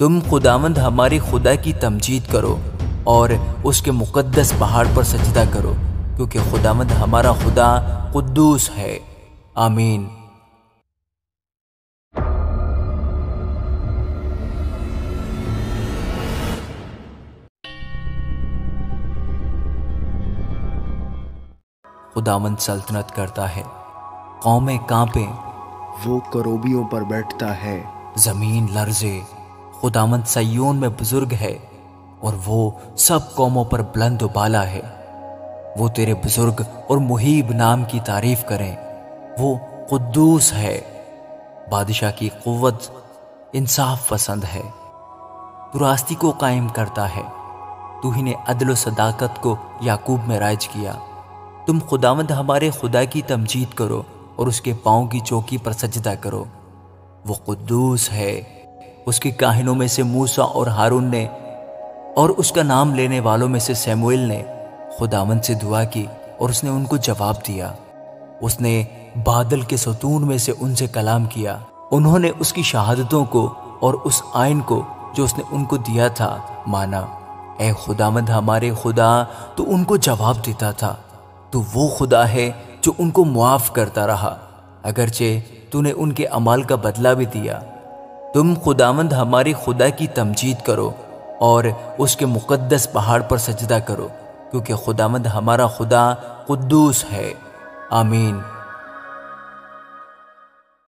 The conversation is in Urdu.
تم خداوند ہمارے خدا کی تمجید کرو اور اس کے مقدس پہاڑ پر سجدہ کرو، کیونکہ خداوند ہمارا خدا قدوس ہے۔ آمین۔ خداوند سلطنت کرتا ہے، قومیں کانپیں، وہ کروبیوں پر بیٹھتا ہے، زمین لرزے۔ خداوند سیون میں بزرگ ہے اور وہ سب قوموں پر بلند و بالا ہے۔ وہ تیرے بزرگ اور محیب نام کی تعریف کریں، وہ قدوس ہے۔ بادشاہ کی قوت انصاف پسند ہے، تو راستی کو قائم کرتا ہے۔ تو ہی نے عدل و صداقت کو یعقوب میں رائج کیا۔ تم خداوند ہمارے خدا کی تمجید کرو اور اس کے پاؤں کی چوکی پر سجدہ کرو، وہ قدوس ہے۔ اس کے کاہنوں میں سے موسیٰ اور ہارون نے اور اس کا نام لینے والوں میں سے سیموئیل نے خداوند سے دعا کی اور اس نے ان کو جواب دیا۔ اس نے بادل کے ستون میں سے ان سے کلام کیا۔ انہوں نے اس کی شہادتوں کو اور اس آئین کو جو اس نے ان کو دیا تھا مانا۔ اے خداوند ہمارے خدا، تو ان کو جواب دیتا تھا۔ تو وہ خدا ہے جو ان کو معاف کرتا رہا، اگرچہ تو نے ان کے اعمال کا بدلہ بھی دیا۔ تم خداوند ہمارے خدا کی تمجید کرو اور اس کے مقدس پہاڑ پر سجدہ کرو، کیونکہ خداوند ہمارا خدا قدوس ہے۔ آمین۔